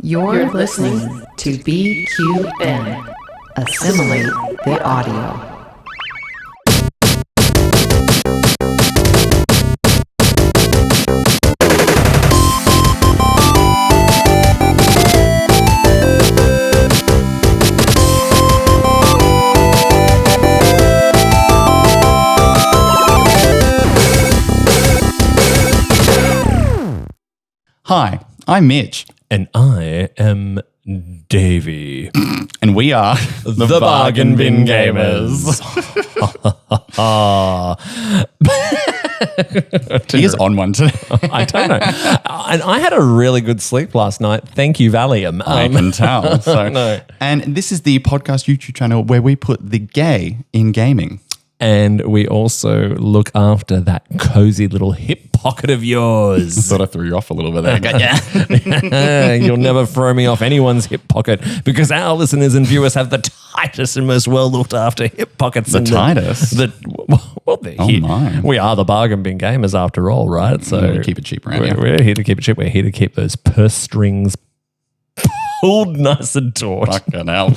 You're listening to BQN. Assimilate the audio. Hi, I'm Mitch. And I am Davey. And we are the Bargain Bin Gamers. He is on one today. I don't know. And I had a really good sleep last night. Thank you, Valium. I can tell. So. No. And this is the podcast YouTube channel where we put the gay in gaming. And we also look after that cozy little hip pocket of yours. I thought I threw you off a little bit there. Yeah. You'll never throw me off anyone's hip pocket because our listeners and viewers have the tightest and most well looked after hip pockets. The tightest? My. We are the Bargain Bin Gamers after all, right? So we keep it cheap around here. We're here to keep it cheap. We're here to keep those purse strings pulled nice and taut. Fucking hell.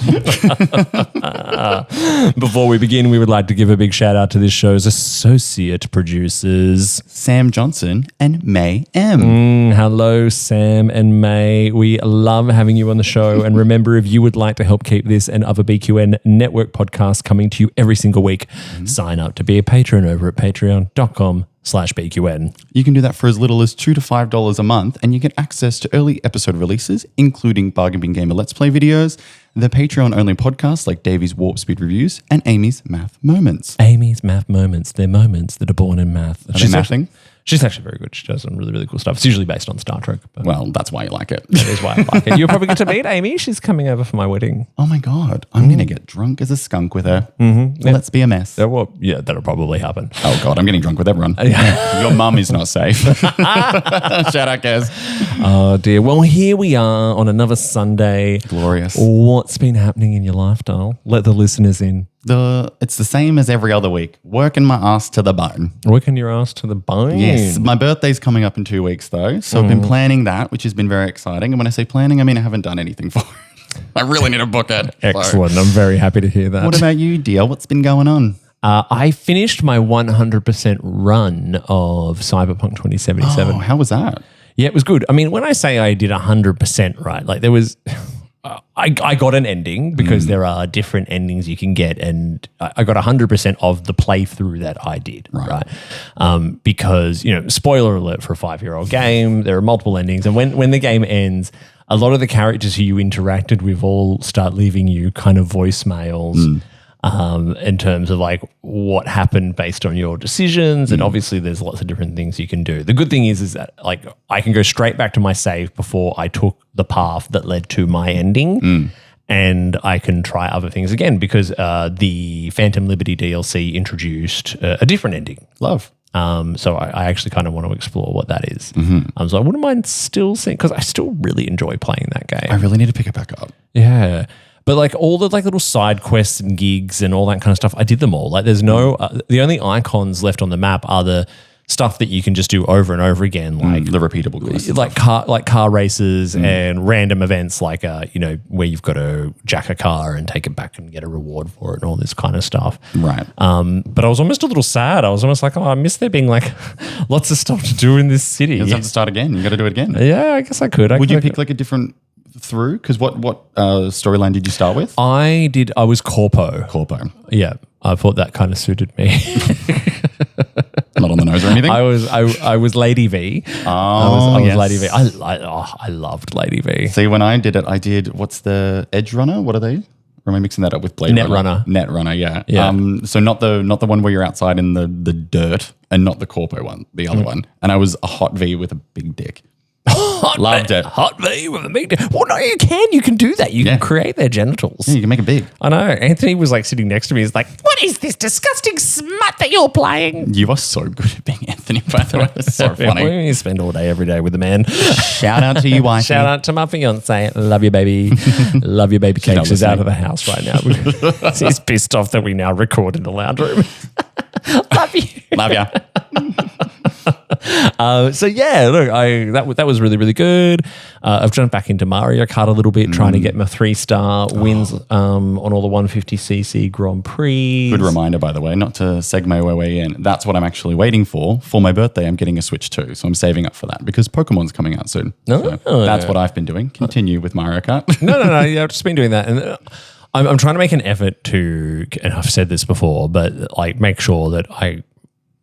Before we begin, we would like to give a big shout out to this show's associate producers, Sam Johnson and Mei M. Hello, Sam and May. We love having you on the show. And remember, if you would like to help keep this and other BQN network podcasts coming to you every single week, sign up to be a patron over at patreon.com/BQN. You can do that for as little as $2 to $5 a month, and you get access to early episode releases, including Bargain Bin Gamer Let's Play videos, the Patreon-only podcasts like Davey's Warp Speed Reviews, and Amy's Math Moments. Amy's Math Moments. They're moments that are born in math. She's mathing? She's actually very good. She does some really, really cool stuff. It's usually based on Star Trek. But well, that's why you like it. That is why I like it. You'll probably get to meet Amy. She's coming over for my wedding. Oh my God. I'm going to get drunk as a skunk with her. Let's be a mess. Yeah, that'll probably happen. Oh God, I'm getting drunk with everyone. Your mum is not safe. Shout out, guys. Oh dear. Well, here we are on another Sunday. Glorious. What's been happening in your life, doll? Let the listeners in. It's the same as every other week. Working my ass to the bone. Working your ass to the bone. Yes. My birthday's coming up in 2 weeks though. So I've been planning that, which has been very exciting. And when I say planning, I mean I haven't done anything for it. I really need to book it. Excellent. I'm very happy to hear that. What about you, dear? What's been going on? I finished my 100% run of Cyberpunk 2077. Oh, how was that? Yeah, it was good. I mean, when I say I did 100% right, like there was... I got an ending because there are different endings you can get, and I got 100% of the playthrough that I did, right? Because, spoiler alert for a 5-year-old game, there are multiple endings, and when the game ends, a lot of the characters who you interacted with all start leaving you kind of voicemails in terms of like what happened based on your decisions, and obviously there's lots of different things you can do. The good thing is that like I can go straight back to my save before I took the path that led to my ending, and I can try other things again because the Phantom Liberty DLC introduced a different ending. Love. So I actually kind of want to explore what that is. So I wouldn't mind still seeing, because I still really enjoy playing that game. I really need to pick it back up. Yeah. But like all the like little side quests and gigs and all that kind of stuff, I did them all. Like there's no, the only icons left on the map are the stuff that you can just do over and over again, like the repeatable quests, like car races and random events, like where you've got to jack a car and take it back and get a reward for it and all this kind of stuff. Right. But I was almost a little sad. I was almost like, I miss there being like lots of stuff to do in this city. You have to start again. You got to do it again. Yeah, I guess I could. Would you pick like a different through? Because what storyline did you start with? I was Corpo. Yeah, I thought that kind of suited me. Not on the nose or anything. I was Lady V. I was Lady V. I loved Lady V. See, when I did what's the Edge Runner? What are they? Or am I mixing that up with Blade Runner? Netrunner, yeah. So not the one where you're outside in the dirt, and not the Corpo one, the other one. And I was a hot V with a big dick. Loved it. Hot V with a big dick. Well, no, you can do that. You can create their genitals. Yeah, you can make it big. I know. Anthony was like sitting next to me. He's like, what is this disgusting smut that you're playing? You are so good at being Anthony, by the way. It's so funny. You spend all day, every day with the man. Shout out to you, wifey. Shout out to my fiance. Love you, baby. Love you, baby cake. She's out of the house right now. She's pissed off that we now record in the lounge room. Love you. Love ya. So yeah, look, that was really, really good. I've jumped back into Mario Kart a little bit, trying to get my 3-star wins on all the 150cc Grand Prix. Good reminder, by the way, not to segue my way in. That's what I'm actually waiting for. For my birthday, I'm getting a Switch 2, so I'm saving up for that because Pokemon's coming out soon. So that's what I've been doing. Continue with Mario Kart. No. Yeah, I've just been doing that, and I'm trying to make an effort to, and I've said this before, but like make sure that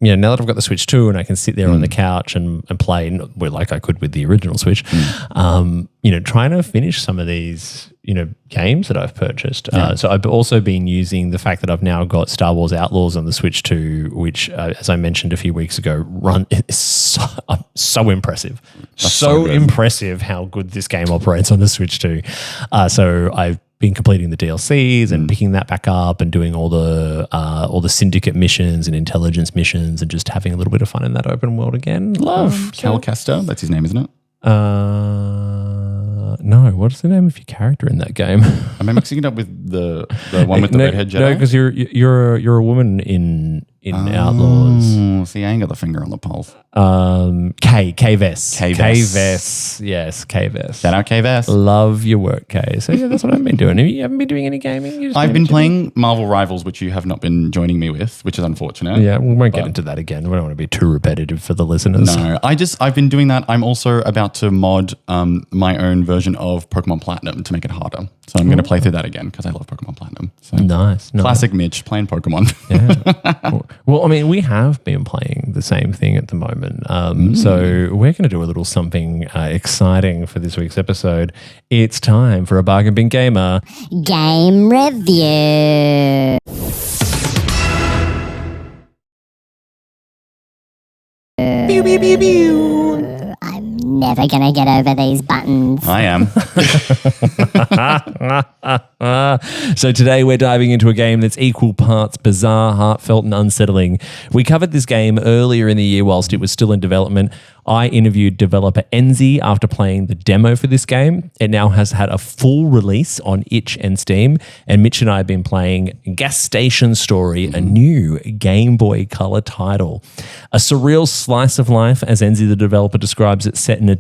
now that I've got the Switch 2 and I can sit there on the couch and play like I could with the original Switch, trying to finish some of these, games that I've purchased. So I've also been using the fact that I've now got Star Wars Outlaws on the Switch 2, which, as I mentioned a few weeks ago, is so impressive. So impressive how good this game operates on the Switch 2. So I've been completing the DLCs and picking that back up and doing all the syndicate missions and intelligence missions and just having a little bit of fun in that open world again. Love. Cal Kestis, that's his name, isn't it? No, what's the name of your character in that game? Am I mixing it up with the one with the redhead Jedi? No, because you're a woman in Outlaws. See, I ain't got the finger on the pulse. K-Vess. K-Vess. Yes, K-Vess. Shout out K-Vess. Love your work, K. So yeah, that's what I've been doing. You haven't been doing any gaming? I've been playing Marvel Rivals, which you have not been joining me with, which is unfortunate. Yeah, we won't get into that again. We don't want to be too repetitive for the listeners. No, I've been doing that. I'm also about to mod my own version of Pokemon Platinum to make it harder. So I'm going to play through that again because I love Pokemon Platinum. So nice. Classic Mitch playing Pokemon. Yeah. Well, I mean, we have been playing the same thing at the moment. So we're going to do a little something exciting for this week's episode. It's time for a Bargain Bin Gamer Game Review. Pew, pew, pew, pew. I'm never going to get over these buttons. I am. So today we're diving into a game that's equal parts bizarre, heartfelt, and unsettling. We covered this game earlier in the year whilst it was still in development. I interviewed developer Enzi after playing the demo for this game. It now has had a full release on itch and Steam, and Mitch and I have been playing Gas Station Story, a new Game Boy Color title. A surreal slice of life, as Enzi the developer describes it, set in a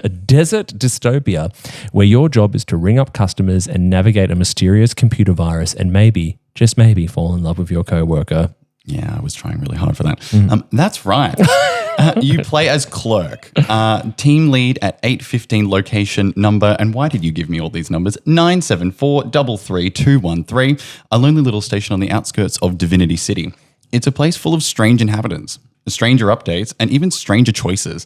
desert dystopia where your job is to ring up customers and navigate a mysterious computer virus and maybe, just maybe, fall in love with your co-worker. Yeah, I was trying really hard for that. That's right. You play as Clerck, team lead at 815 location number. And why did you give me all these numbers? 974-33213, a lonely little station on the outskirts of Divinity City. It's a place full of strange inhabitants, stranger updates, and even stranger choices.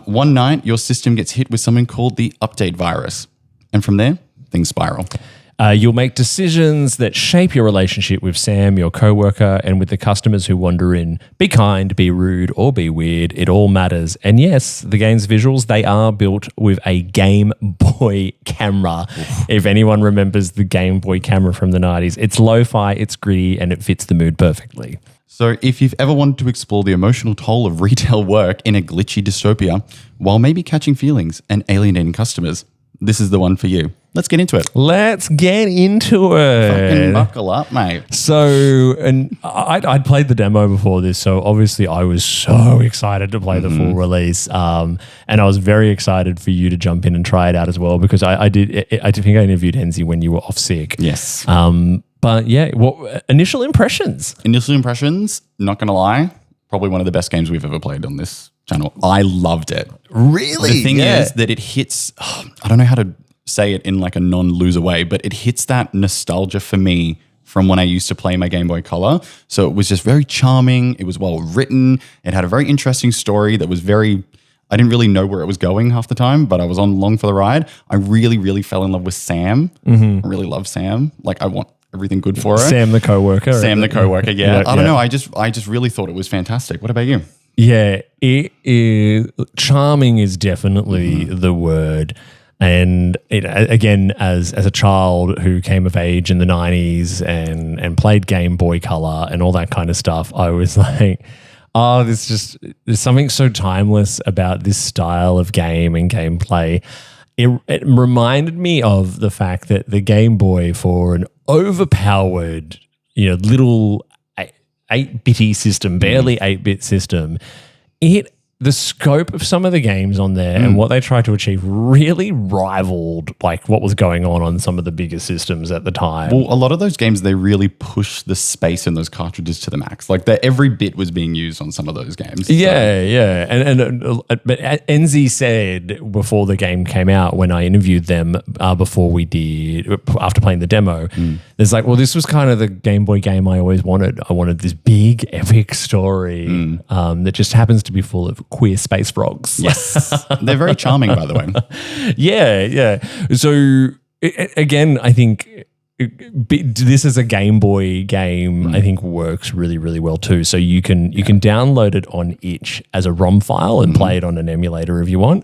One night, your system gets hit with something called the update virus. And from there, things spiral. You'll make decisions that shape your relationship with Sam, your coworker, and with the customers who wander in. Be kind, be rude, or be weird. It all matters. And yes, the game's visuals, they are built with a Game Boy camera. If anyone remembers the Game Boy camera from the 90s, it's lo-fi, it's gritty, and it fits the mood perfectly. So if you've ever wanted to explore the emotional toll of retail work in a glitchy dystopia, while maybe catching feelings and alienating customers, this is the one for you. Let's get into it. Fucking buckle up, mate. So, and I'd played the demo before this, so obviously I was so excited to play the full release, and I was very excited for you to jump in and try it out as well because I think I interviewed Enzi when you were off sick. Yes. But yeah, what initial impressions? Initial impressions, not going to lie, probably one of the best games we've ever played on this channel. I loved it. Really? The thing is that it hits, I don't know how to say it in like a non-loser way, but it hits that nostalgia for me from when I used to play my Game Boy Color. So it was just very charming. It was well written. It had a very interesting story that was I didn't really know where it was going half the time, but I was along for the ride. I really, really fell in love with Sam. I really love Sam. Like I want everything good for her. Sam the co-worker. Sam the co-worker, yeah. I don't know. I just really thought it was fantastic. What about you? Yeah, it is. Charming is definitely the word. And again, as a child who came of age in the 90s and played Game Boy Color and all that kind of stuff, I was like, oh, there's something so timeless about this style of game and gameplay. It reminded me of the fact that the Game Boy, for an overpowered, little 8-bitty system, barely 8-bit system, it the scope of some of the games on there and what they tried to achieve really rivaled like what was going on some of the bigger systems at the time. Well, a lot of those games, they really push the space in those cartridges to the max. Like every bit was being used on some of those games. Yeah. But NZ said before the game came out, when I interviewed them after playing the demo, there's like, well, this was kind of the Game Boy game I always wanted. I wanted this big epic story that just happens to be full of queer space frogs. Yes. They're very charming, by the way. Yeah. So again, I think this is a Game Boy game. I think works really, really well too. So you can download it on itch as a ROM file and play it on an emulator if you want,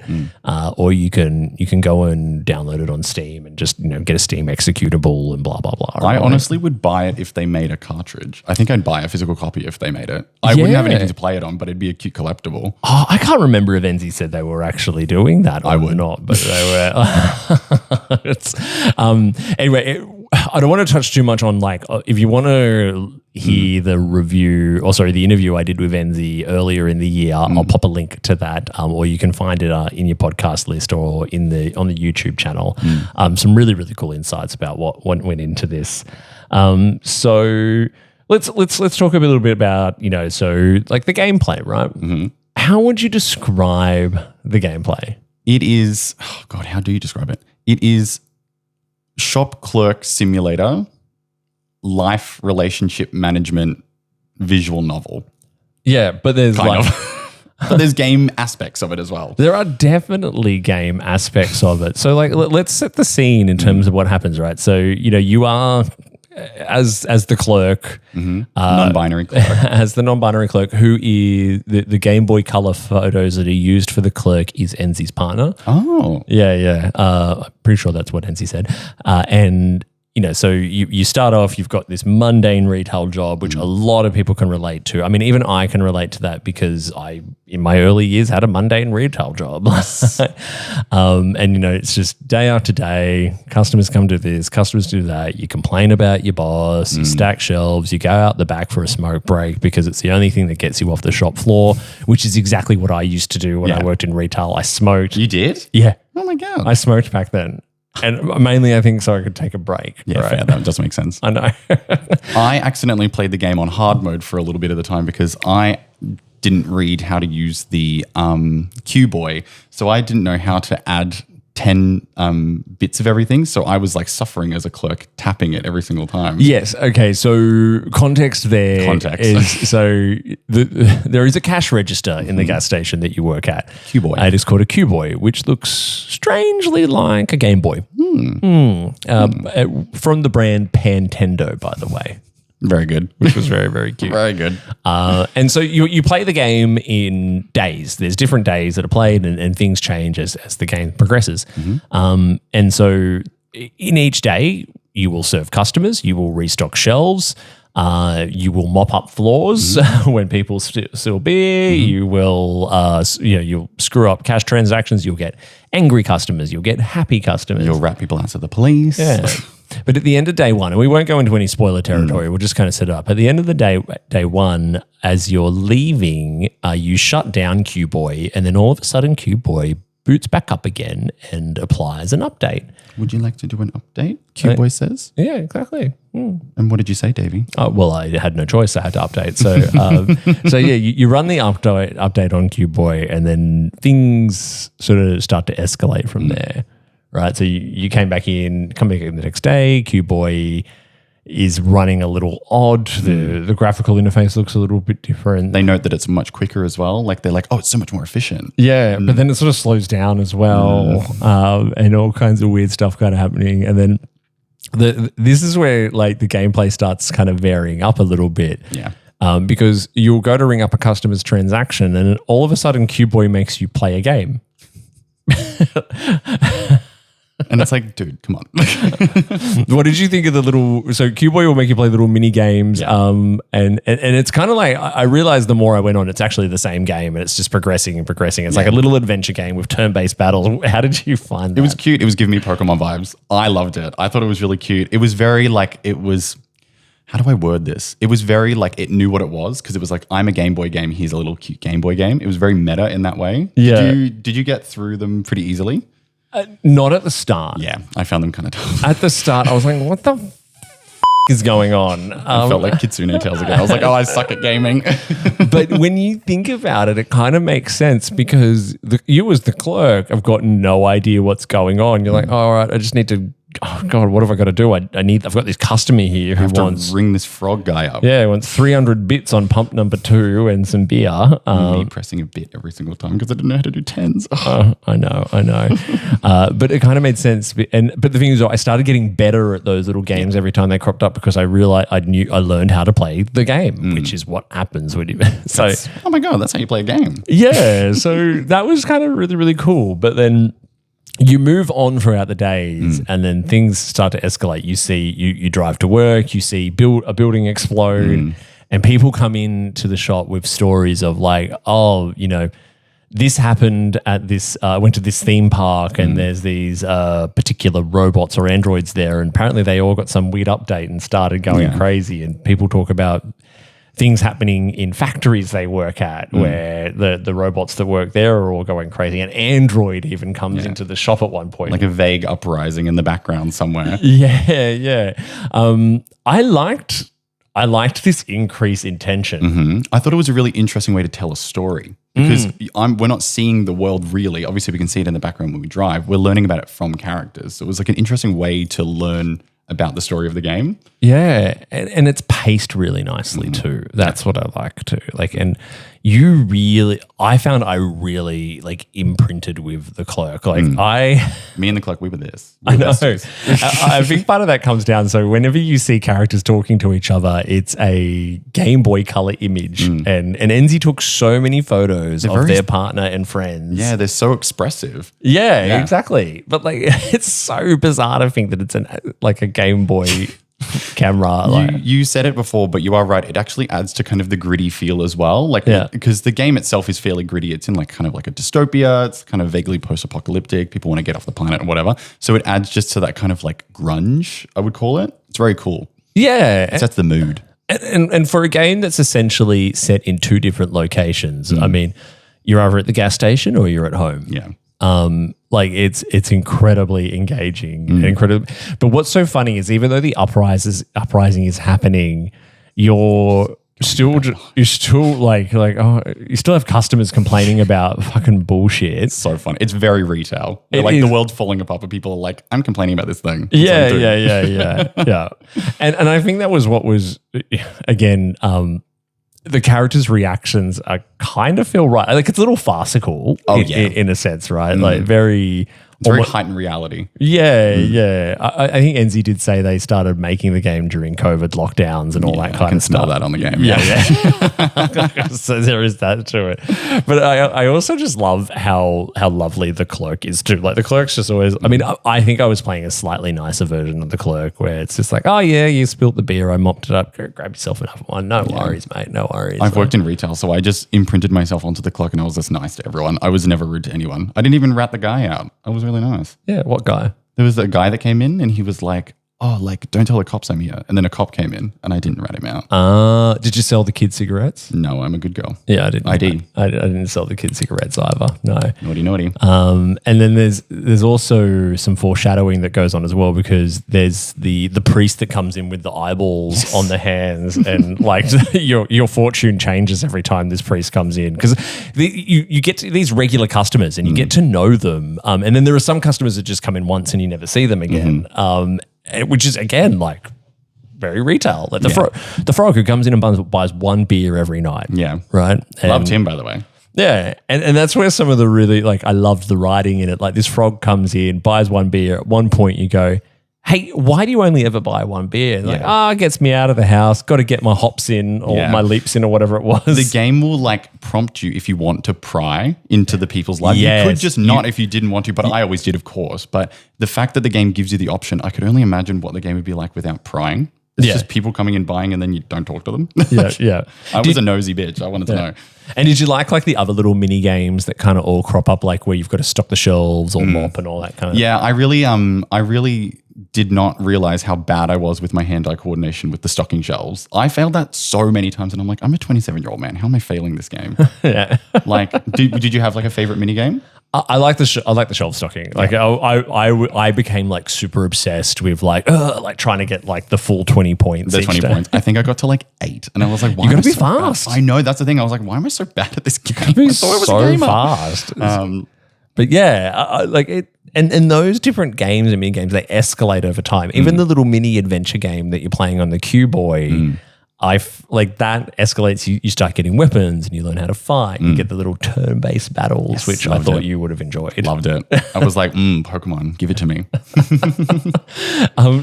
or you can go and download it on Steam and just get a Steam executable and blah blah blah. I honestly would buy it if they made a cartridge. I think I'd buy a physical copy if they made it. I wouldn't have anything to play it on, but it'd be a cute collectible. Oh, I can't remember if NZ said they were actually doing that. I would not, but they were. Anyway. I don't want to touch too much on if you want to hear the interview I did with NZ earlier in the year, I'll pop a link to that, or you can find it in your podcast list or on the YouTube channel. Some really, really cool insights about what went into this. So let's talk a little bit about the gameplay, right? Mm-hmm. How would you describe the gameplay? It is, how do you describe it? It is shop clerk simulator, life relationship management visual novel. Yeah, but there's but there's game aspects of it as well. There are definitely game aspects of it. So let's set the scene in terms of what happens, right? So, you are as the clerk, non-binary clerk. As the non-binary clerk, who is the Game Boy Color photos that are used for the clerk is NZ's partner. Oh. Yeah. I'm pretty sure that's what NZ said. And so you start off, you've got this mundane retail job, which a lot of people can relate to. I mean, even I can relate to that because I, in my early years, had a mundane retail job. And, it's just day after day, customers come to this, customers do that. You complain about your boss, you stack shelves, you go out the back for a smoke break because it's the only thing that gets you off the shop floor, which is exactly what I used to do when I worked in retail. I smoked. You did? Yeah. Oh, my God. I smoked back then. And mainly, I think, so I could take a break. Yeah, right? fair. That does make sense. I know. I accidentally played the game on hard mode for a little bit of the time because I didn't read how to use the Q-Boy. So I didn't know how to add 10 bits of everything. So I was suffering as a clerk, tapping it every single time. Yes. Okay. So context there is there is a cash register in the gas station that you work at. Q-Boy. It is called a Q-Boy, which looks strangely like a Game Boy. From the brand Pantendo, by the way. Very good. Which was very, very cute. Very good. And so you play the game in days. There's different days that are played and things change as the game progresses. And so in each day, you will serve customers, you will restock shelves, you will mop up floors when people spill beer, you will you'll screw up cash transactions, you'll get angry customers, you'll get happy customers. You'll rat people out to the police. Yeah. But at the end of day one, and we won't go into any spoiler territory, we'll just kind of set it up. At the end of the day one, as you're leaving, you shut down Q-Boy, and then all of a sudden Q-Boy boots back up again and applies an update. Would you like to do an update? Q-Boy says. Yeah, exactly. And what did you say, Davey? Well, I had no choice. I had to update. So, you run the update on Q-Boy, and then things sort of start to escalate from there. Right, so you come back in the next day. Q-Boy is running a little odd. The graphical interface looks a little bit different. They note that it's much quicker as well. They're like, oh, it's so much more efficient. Yeah, but then it sort of slows down as well, and all kinds of weird stuff kind of happening. And then this is where the gameplay starts kind of varying up a little bit. Yeah. Because you'll go to ring up a customer's transaction, and then all of a sudden Q-Boy makes you play a game. And it's like, dude, come on. What did you think of the little? So Q-Boy will make you play little mini games, and it's kind of like I realized the more I went on, it's actually the same game, and it's just progressing and progressing. It's like a little adventure game with turn-based battles. How did you find that? It was cute. It was giving me Pokemon vibes. I loved it. I thought it was really cute. It was very how do I word this? It was very like it knew what it was because it was like, I'm a Game Boy game. Here's a little cute Game Boy game. It was very meta in that way. Yeah. Did you get through them pretty easily? Not at the start. Yeah, I found them kind of tough. At the start, I was like, what the is going on? I felt like Kitsune Tails again. I was like, oh, I suck at gaming. But when you think about it, it kind of makes sense because you as the clerk have got no idea what's going on. You're like, oh, all right, I just need to, oh God, what have I got to do? I've got this customer here who wants to ring this frog guy up. Yeah, he wants 300 bits on pump number 2 and some beer. Me pressing a bit every single time because I didn't know how to do tens. I know. But it kind of made sense. But the thing is, I started getting better at those little games every time they cropped up because I realized I learned how to play the game, which is what happens when you. So, oh my God, that's how you play a game. Yeah, so that was kind of really, really cool. But then you move on throughout the days and then things start to escalate. You see, you drive to work, you see a building explode and people come into the shop with stories of like, oh, you know, this happened at this, went to this theme park and there's these particular robots or androids there and apparently they all got some weird update and started going crazy and people talk about things happening in factories they work at where the robots that work there are all going crazy. An android even comes into the shop at one point. Like a vague uprising in the background somewhere. Yeah. I liked this increase in tension. I thought it was a really interesting way to tell a story because we're not seeing the world really. Obviously, we can see it in the background when we drive. We're learning about it from characters. So it was like an interesting way to learn about the story of the game. Yeah, and it's paced really nicely too. That's what I like too. Like, and I found I really like imprinted with the clerk. Like me and the clerk, we were this. I know. I think part of that comes down. So whenever you see characters talking to each other, it's a Game Boy Color image, and Enzi took so many photos of their partner and friends. Yeah, they're so expressive. Yeah, exactly. But like, it's so bizarre to think that it's like a Game Boy camera. You said it before, but you are right. It actually adds to kind of the gritty feel as well. Like, because the game itself is fairly gritty. It's in like kind of like a dystopia. It's kind of vaguely post-apocalyptic. People want to get off the planet or whatever. So it adds just to that kind of like grunge, I would call it. It's very cool. Yeah. It sets the mood. And for a game that's essentially set in 2 different locations, I mean, you're either at the gas station or you're at home. Yeah. Like it's incredibly engaging and incredible. But what's so funny is even though the uprising is happening, you still like oh, you still have customers complaining about fucking bullshit. It's so funny. It's very retail. Like the world's falling apart, but people are like, I'm complaining about this thing. Yeah. And I think that was what was again. The characters' reactions are kind of feel right. Like it's a little farcical in a sense, right? Like very heightened reality. Yeah. I think Enzi did say they started making the game during COVID lockdowns and all that kind of stuff. I can smell that on the game. Yeah. So there is that to it. But I also just love how lovely the clerk is too. Like the clerk's just always, I mean, I think I was playing a slightly nicer version of the clerk where it's just like, oh yeah, you spilt the beer, I mopped it up, go grab yourself another one. No worries, mate, no worries. I've worked in retail, so I just imprinted myself onto the clerk and I was just nice to everyone. I was never rude to anyone. I didn't even rat the guy out. I was really nice. Yeah, what guy? There was a guy that came in and he was like, oh, like, don't tell the cops I'm here. And then a cop came in and I didn't rat him out. Did you sell the kids cigarettes? No, I'm a good girl. Yeah, I didn't. I didn't sell the kids cigarettes either. No. Naughty. And then there's also some foreshadowing that goes on as well because there's the priest that comes in with the eyeballs on the hands and like your fortune changes every time this priest comes in because you get to these regular customers and you get to know them. And then there are some customers that just come in once and you never see them again. Which is again like very retail. Like the frog who comes in and buys 1 beer every night. Yeah, right. Loved him, by the way. Yeah, and that's where some of the really like I loved the writing in it. Like this frog comes in, buys 1 beer. At one point, you go, "Hey, why do you only ever buy 1 beer?" And it gets me out of the house. Got to get my hops in or my leaps in or whatever it was. The game will like prompt you if you want to pry into the people's lives. Yes, you could just not if you didn't want to, but I always did, of course. But the fact that the game gives you the option, I could only imagine what the game would be like without prying. It's just people coming and buying and then you don't talk to them. Yeah. I was a nosy bitch. I wanted to know. And did you like the other little mini games that kind of all crop up like where you've got to stock the shelves or mop and all that kind of Yeah, I really did not realize how bad I was with my hand-eye coordination with the stocking shelves. I failed that so many times, and I'm like, I'm a 27-year-old man. How am I failing this game? Yeah. Like, did you have like a favorite mini game? I like the shelf stocking. Like I became like super obsessed with like trying to get like the full 20 points. The 20 points. I think I got to like 8, and I was like, why? You am gotta I be so fast. Bad? I know, that's the thing. I was like, why am I so bad at this game? Be I thought I was so a gamer. fast. But yeah, I like it. And those different games and mini games, they escalate over time. Even the little mini adventure game that you're playing on the Q Boy, like that escalates. You start getting weapons and you learn how to fight. You get the little turn-based battles, which I thought you would have enjoyed. Loved it. I was like, Pokemon, give it to me.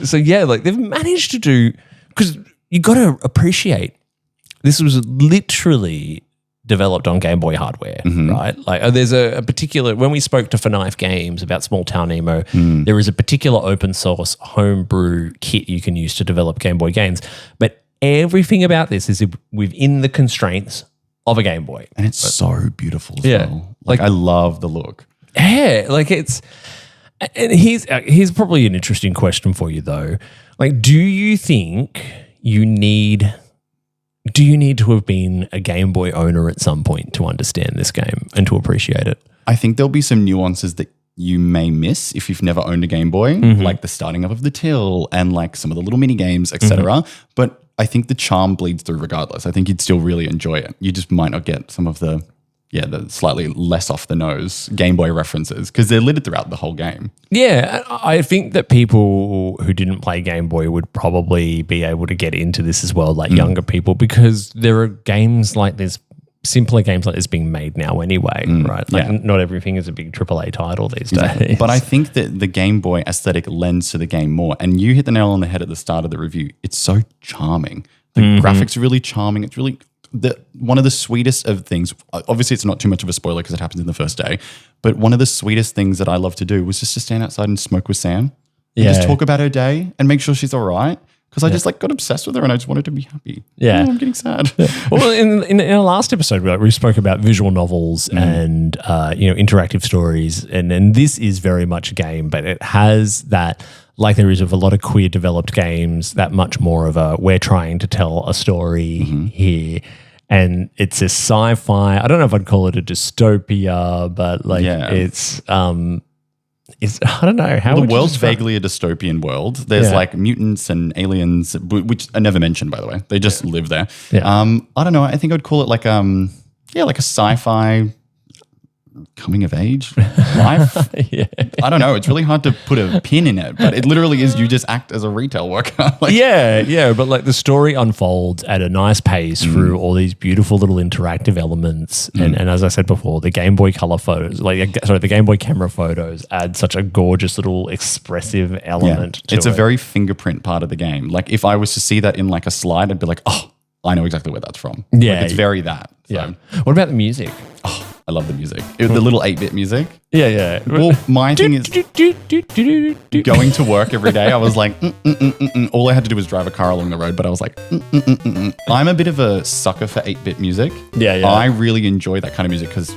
So yeah, like they've managed to do, because you got to appreciate this was literally developed on Game Boy hardware, right? Like there's a particular, when we spoke to Knife Games about Small Town Nemo, there is a particular open source homebrew kit you can use to develop Game Boy games. But everything about this is within the constraints of a Game Boy. And it's so beautiful as well. Like I love the look. Yeah, like it's, and here's probably an interesting question for you though. Like, do you think you need to have been a Game Boy owner at some point to understand this game and to appreciate it? I think there'll be some nuances that you may miss if you've never owned a Game Boy, like the starting up of the till and like some of the little mini games, etc. But I think the charm bleeds through regardless. I think you'd still really enjoy it. You just might not get some of the slightly less off the nose Game Boy references because they're littered throughout the whole game. Yeah, I think that people who didn't play Game Boy would probably be able to get into this as well, like younger people, because there are games like this, simpler games like this being made now anyway, right? Like not everything is a big AAA title these days. But I think that the Game Boy aesthetic lends to the game more. And you hit the nail on the head at the start of the review. It's so charming. The graphics are really charming. It's really one of the sweetest of things. Obviously, it's not too much of a spoiler because it happens in the first day. But one of the sweetest things that I love to do was just to stand outside and smoke with Sam. And just talk about her day and make sure she's all right. Because I just like got obsessed with her and I just wanted to be happy. Yeah. I'm getting sad. Well, in our last episode, we spoke about visual novels and interactive stories. And this is very much a game, but it has that, like there is with a lot of queer developed games, that much more of a, we're trying to tell a story here. And it's a sci-fi. I don't know if I'd call it a dystopia, but like it's I don't know how the world's vaguely a dystopian world. There's like mutants and aliens, which are never mentioned, by the way. They just live there. I don't know. I think I'd call it like like a sci-fi coming of age life. I don't know. It's really hard to put a pin in it, but it literally is. You just act as a retail worker. But like the story unfolds at a nice pace through all these beautiful little interactive elements. And as I said before, the Game Boy color photos, the Game Boy camera photos add such a gorgeous little expressive element to it's a very fingerprint part of the game. Like if I was to see that in like a slide, I'd be like, oh, I know exactly where that's from. It's very that. So. Yeah. What about the music? Oh, I love the music. The little 8-bit music. Yeah. Well, my thing is going to work every day. I was like, all I had to do was drive a car along the road, but I was like, I'm a bit of a sucker for 8-bit music. Yeah. I really enjoy that kind of music because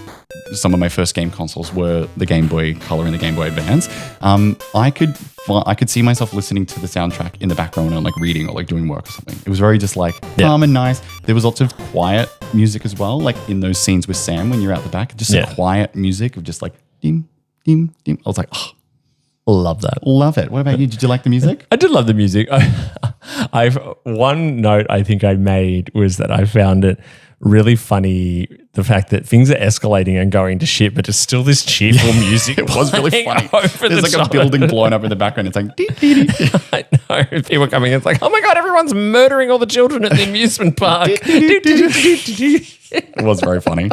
some of my first game consoles were the Game Boy Color and the Game Boy Advance. I could see myself listening to the soundtrack in the background and like reading or like doing work or something. It was very just like calm and nice. There was lots of quiet music as well, like in those scenes with Sam when you're out the back, just quiet music of just like dim, dim, dim. I was like, oh, love that. Love it. What about you? Did you like the music? I did love the music. One note I think I made was that I found it really funny, the fact that things are escalating and going to shit, but it's still this cheerful music. It was really funny. There's like a building blowing up in the background. It's like, dee, dee, dee. I know. People coming in, it's like, oh my God, everyone's murdering all the children at the amusement park. It was very funny.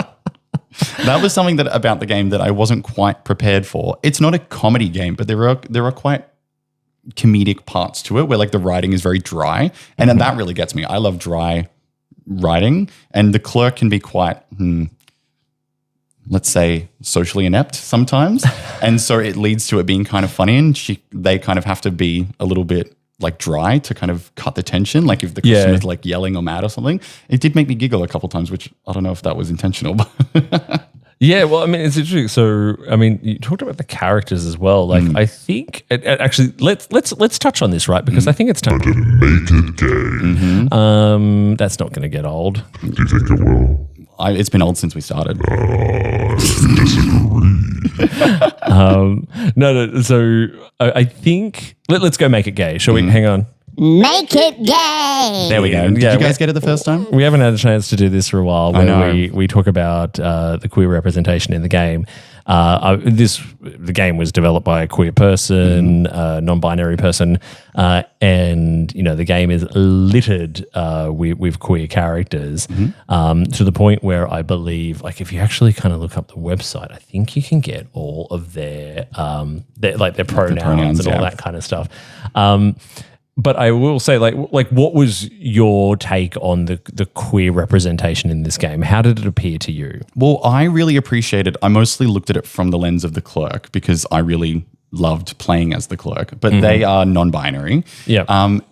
That was something that about the game that I wasn't quite prepared for. It's not a comedy game, but there are quite comedic parts to it where like the writing is very dry. And then that really gets me. I love dry writing, and DeClerck can be quite, let's say, socially inept sometimes. And so it leads to it being kind of funny, and they kind of have to be a little bit like dry to kind of cut the tension. Like if the customer is like yelling or mad or something. It did make me giggle a couple times, which I don't know if that was intentional. Yeah, well, I mean, it's interesting. So, I mean, you talked about the characters as well. Like, I think actually, let's touch on this, right? Because I think it's time. I didn't make it gay. That's not going to get old. Do you think it will? It's been old since we started. No. So, I think let's go make it gay. Shall we? Hang on. Make it gay. There we go. Did you guys get it the first time? We haven't had a chance to do this for a while. I know. We talk about the queer representation in the game. The game was developed by a queer person, non-binary person, and the game is littered with queer characters to the point where I believe, like, if you actually kind of look up the website, I think you can get all of their pronouns and all that kind of stuff. But I will say, like, what was your take on the queer representation in this game? How did it appear to you? Well, I really appreciated. I mostly looked at it from the lens of DeClerck because I really loved playing as DeClerck. But they are non-binary. Yeah.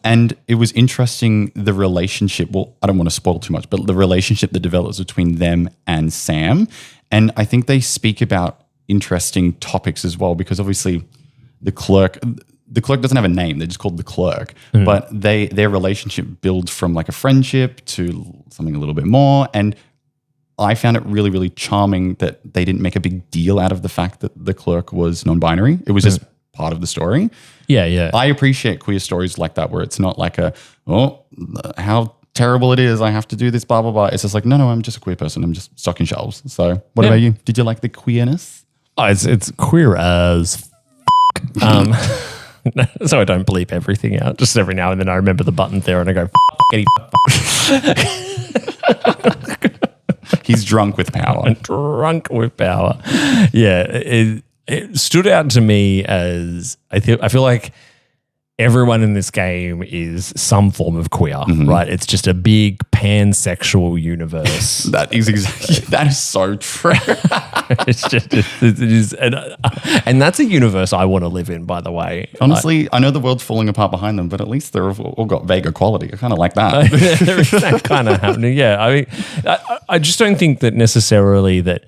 And it was interesting the relationship. Well, I don't want to spoil too much, but the relationship that develops between them and Sam. And I think they speak about interesting topics as well because obviously DeClerck doesn't have a name. They're just called DeClerck. But their relationship builds from like a friendship to something a little bit more. And I found it really, really charming that they didn't make a big deal out of the fact that DeClerck was non-binary. It was just part of the story. Yeah. I appreciate queer stories like that where it's not like how terrible it is. I have to do this, blah, blah, blah. It's just like, no, I'm just a queer person. I'm just stocking shelves. So what about you? Did you like the queerness? Oh, it's queer as so I don't bleep everything out. Just every now and then I remember the button there and I go, He's drunk with power. Drunk with power. Yeah. It stood out to me as I feel like everyone in this game is some form of queer, right? It's just a big pansexual universe. That is so true. it is, and that's a universe I want to live in, by the way. Honestly, I know the world's falling apart behind them, but at least they've all got vague equality. I kind of like that. There is that kind of happening. Yeah, I mean, I just don't think that necessarily that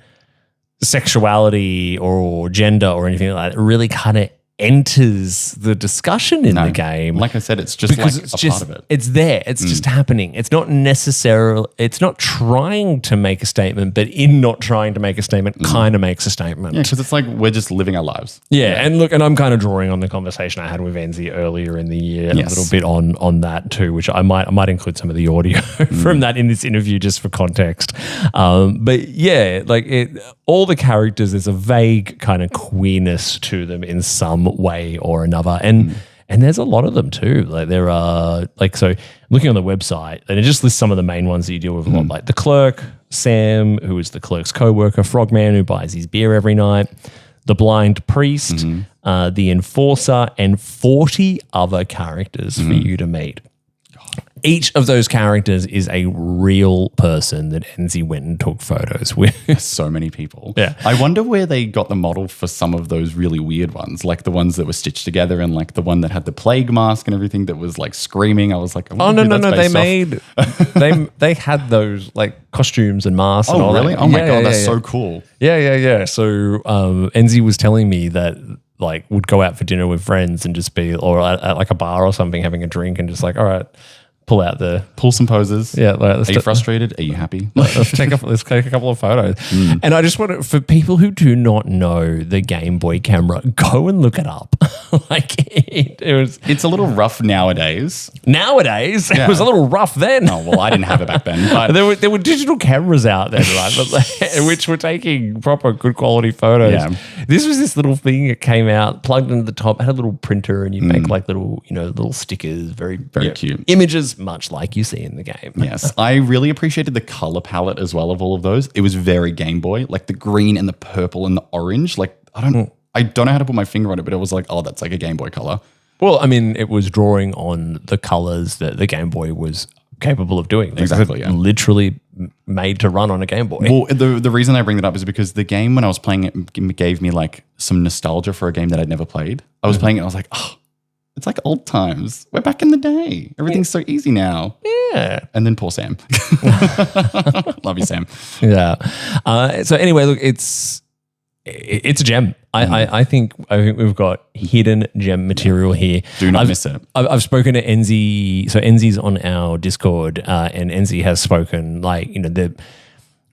sexuality or gender or anything like that really kind of enters the discussion in the game. Like I said, it's just because like it's a just, part of it. It's there. It's just happening. It's not necessarily, it's not trying to make a statement, but in not trying to make a statement kind of makes a statement. Yeah, because it's like we're just living our lives. Yeah, and look, and I'm kind of drawing on the conversation I had with Enzi earlier in the year, a little bit on that too, which I might include some of the audio from that in this interview just for context. But yeah, like all the characters, there's a vague kind of queerness to them in some way or another, and there's a lot of them too. Like there are so looking on the website, and it just lists some of the main ones that you deal with a lot, like DeClerck, Sam, who is DeClerck's co-worker, Frogman, who buys his beer every night, the blind priest, the enforcer, and 40 other characters for you to meet. Each of those characters is a real person that Enzi went and took photos with. So many people. Yeah. I wonder where they got the model for some of those really weird ones, like the ones that were stitched together and like the one that had the plague mask and everything that was like screaming. I was like, no. They had those like costumes and masks and all really? that. Oh my God, that's so cool. Yeah. So Enzi was telling me that like would go out for dinner with friends and just be, or at like a bar or something, having a drink and just like, all right, pull some poses. Yeah. Like, are you frustrated? Are you happy? Let's take a couple of photos. And I just want to, for people who do not know the Game Boy camera, go and look it up. It's a little rough nowadays. It was a little rough then. Oh, well, I didn't have it back then. But there were digital cameras out then, right? Which were taking proper good quality photos. Yeah. This was this little thing that came out, plugged into the top, had a little printer, and you make like little stickers, very cute images, much like you see in the game. Yes, I really appreciated the color palette as well of all of those. It was very Game Boy, like the green and the purple and the orange. Like I don't know how to put my finger on it, but it was like, oh, that's like a Game Boy color. Well, I mean, it was drawing on the colors that the Game Boy was capable of doing. Exactly, yeah. Literally made to run on a Game Boy. Well, the reason I bring that up is because the game, when I was playing it, gave me like some nostalgia for a game that I'd never played. I was playing it and I was like, oh, It's like old times. We're back in the day. Everything's so easy now. Yeah. And then poor Sam. Love you, Sam. Yeah. So anyway, look, it's a gem. I think we've got hidden gem material here. Do not miss it. I've spoken to Enzi. So Enzi's on our Discord, and Enzi has spoken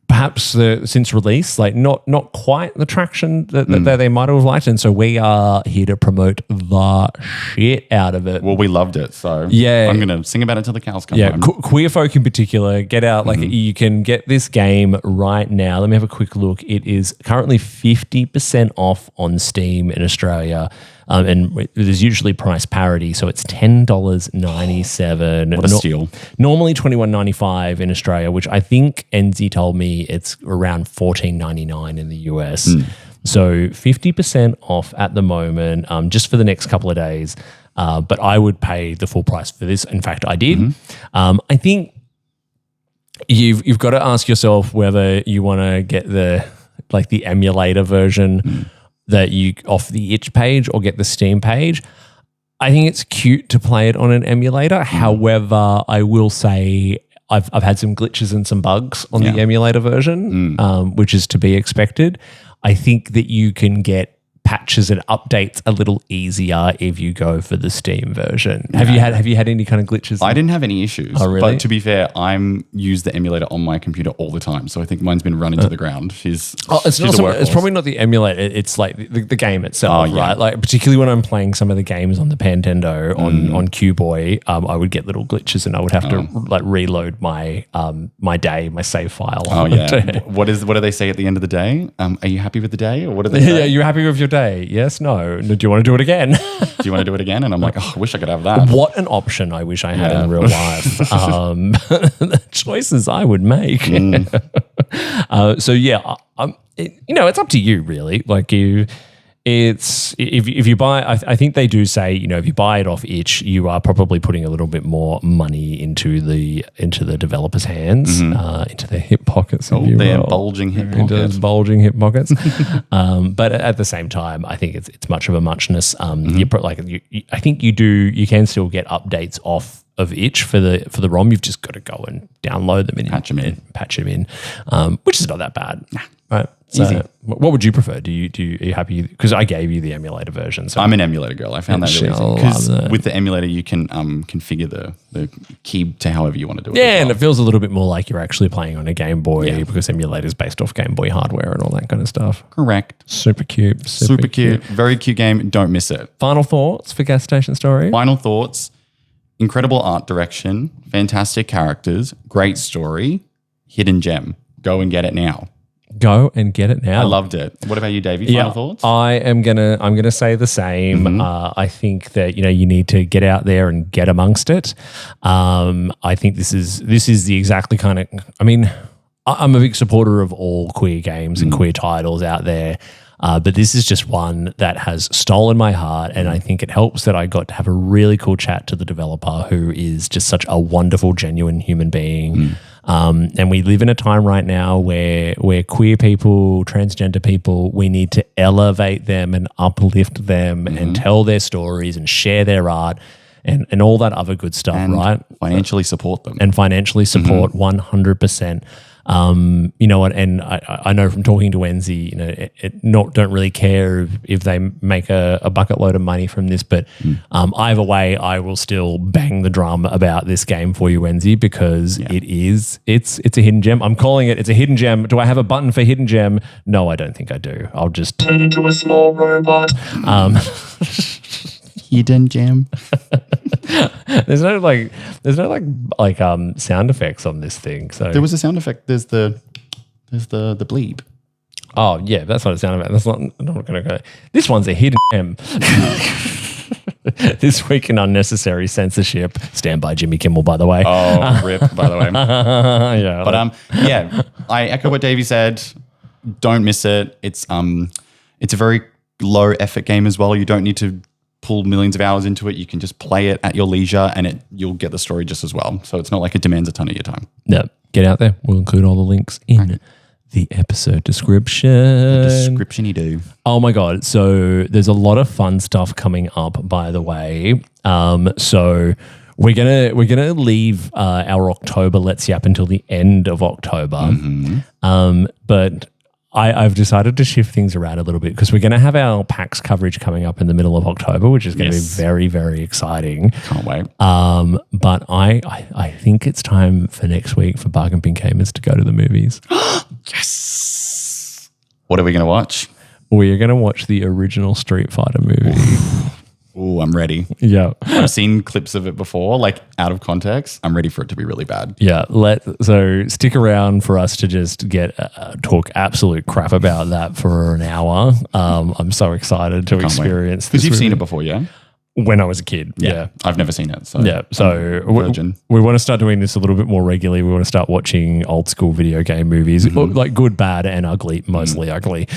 perhaps since release, like not quite the traction that they might have liked, and so we are here to promote the shit out of it. Well, we loved it, so yeah, I'm gonna sing about it till the cows come home. Queer folk in particular, get out. Like you can get this game right now. Let me have a quick look. It is currently 50% off on Steam in Australia. And there's usually price parity, so it's $10.97. What a steal. Normally $21.95 in Australia, which I think Enzi told me it's around $14.99 in the US. So 50% off at the moment, just for the next couple of days. But I would pay the full price for this. In fact, I did. I think you've got to ask yourself whether you want to get the emulator version that you off the itch page or get the Steam page. I think it's cute to play it on an emulator. However, I will say I've had some glitches and some bugs on the emulator version, which is to be expected. I think that you can get patches and updates a little easier if you go for the Steam version. Have you had any kind of glitches? I didn't have any issues. Oh, really? But to be fair, I'm use the emulator on my computer all the time, so I think mine's been run into the ground. It's probably not the emulator. It's like the game itself, right? Like particularly when I'm playing some of the games on the Nintendo on Q-Boy, I would get little glitches and I would have to reload my my save file. Oh yeah. What do they say at the end of the day? Are you happy with the day, or what do they say? Yeah, you happy with your day? Yes, no. Do you want to do it again? Do you want to do it again? And I'm like, I wish I could have that. What an option I wish I had in real life. The choices I would make. So yeah, it's up to you really. Like it's if you buy, I think they do say, if you buy it off itch, you are probably putting a little bit more money into the developer's hands, into their hip pockets. Their bulging hip pockets. Into bulging hip pockets. But at the same time, I think it's much of a muchness. I think you can still get updates off of itch for the ROM. You've just got to go and download them and patch them in, which is not that bad. Right. So easy. What would you prefer? Are you happy? Because I gave you the emulator version. So I'm an emulator girl. I found that really easy. Because with the emulator, you can configure the key to however you want to do it. Yeah, and it feels a little bit more like you're actually playing on a Game Boy because emulator is based off Game Boy hardware and all that kind of stuff. Correct. Super cute. Super cute. Very cute game. Don't miss it. Final thoughts for Gas Station Story? Final thoughts. Incredible art direction. Fantastic characters. Great story. Hidden gem. Go and get it now. Go and get it now. I loved it. What about you, Davey? Final thoughts? I'm gonna say the same. I think that you need to get out there and get amongst it. I think this is the exactly kind of. I mean, I'm a big supporter of all queer games and queer titles out there. But this is just one that has stolen my heart, and I think it helps that I got to have a really cool chat to the developer, who is just such a wonderful, genuine human being. And we live in a time right now where queer people, transgender people, we need to elevate them and uplift them and tell their stories and share their art and all that other good stuff, and right? Financially support them. And financially support 100%. You know what? And I know from talking to Enzi, don't really care if they make a bucket load of money from this, but either way, I will still bang the drum about this game for you, Enzi, because it's a hidden gem. I'm calling it. It's a hidden gem. Do I have a button for hidden gem? No, I don't think I do. I'll just turn into a small robot. Hidden gem. There's no sound effects on this thing. So there was a sound effect. There's the bleep. Oh yeah, that's not a sound effect. I'm not going to go. This one's a hidden gem. This week in unnecessary censorship. Stand by Jimmy Kimmel, by the way. Oh, rip, by the way. Yeah, but I echo what Davey said. Don't miss it. It's a very low effort game as well. You don't need to pull millions of hours into it. You can just play it at your leisure and you'll get the story just as well. So it's not like it demands a ton of your time. No, get out there. We'll include all the links in the episode description. Description-y do. Oh my God. So there's a lot of fun stuff coming up, by the way. So we're gonna leave our October Let's Yap until the end of October. But I've decided to shift things around a little bit because we're going to have our PAX coverage coming up in the middle of October, which is going to be very, very exciting. Can't wait. But I think it's time for next week for Bargain Bin Gamers to go to the movies. Yes. What are we going to watch? We are going to watch the original Street Fighter movie. Ooh, I'm ready. Yeah. I've seen clips of it before, like out of context. I'm ready for it to be really bad. Yeah. So stick around for us to just get talk absolute crap about that for an hour. I'm so excited to experience this. Because you've seen it before, yeah? When I was a kid, yeah. I've never seen it. So we want to start doing this a little bit more regularly. We want to start watching old school video game movies, like good, bad, and ugly, mostly ugly.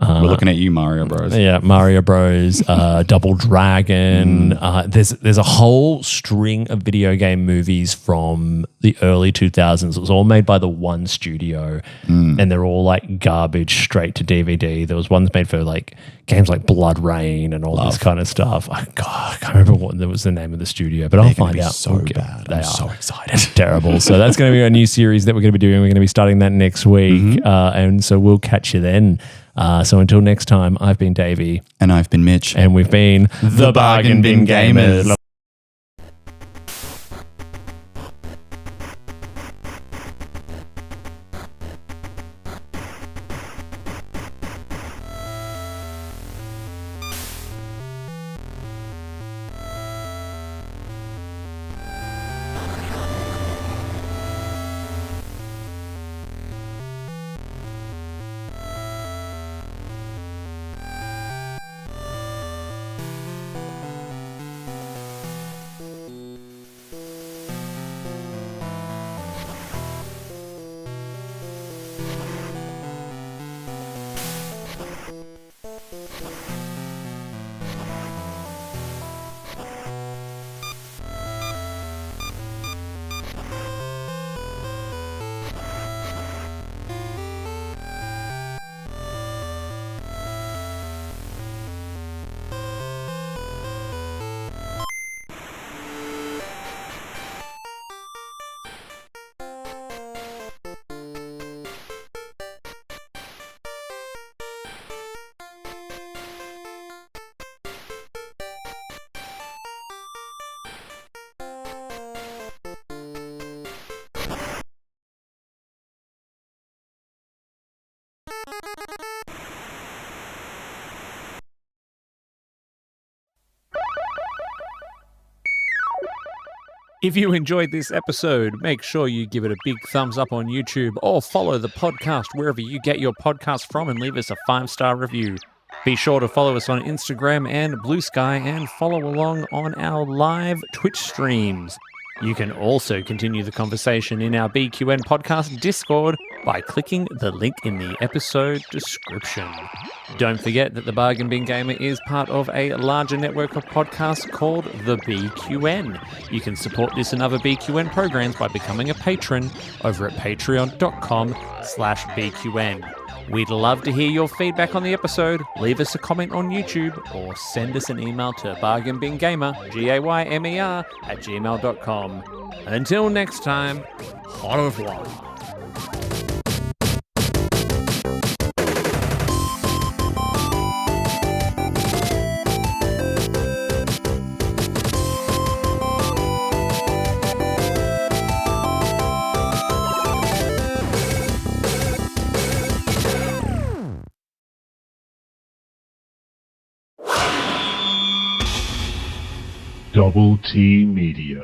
We're looking at you, Mario Bros. Yeah, Mario Bros, Double Dragon. There's a whole string of video game movies from the early 2000s. It was all made by the one studio, and they're all like garbage straight to DVD. There was ones made for like games like Blood Rain and all this kind of stuff. I can't remember what was the name of the studio, but I'll find out. So bad. They I'm are so excited. terrible. So that's going to be a new series that we're going to be doing. We're going to be starting that next week, and so we'll catch you then. So until next time, I've been Davey. And I've been Mitch. And we've been the Bargain Bin Gamers. If you enjoyed this episode, make sure you give it a big thumbs up on YouTube or follow the podcast wherever you get your podcast from and leave us a 5-star review. Be sure to follow us on Instagram and Blue Sky and follow along on our live Twitch streams. You can also continue the conversation in our BQN podcast Discord by clicking the link in the episode description. Don't forget that the Bargain Bin Gamer is part of a larger network of podcasts called the BQN. You can support this and other BQN programs by becoming a patron over at patreon.com/BQN. We'd love to hear your feedback on the episode. Leave us a comment on YouTube or send us an email to bargainbingamer, Gaymer, @gmail.com. Until next time, au revoir. Double T Media.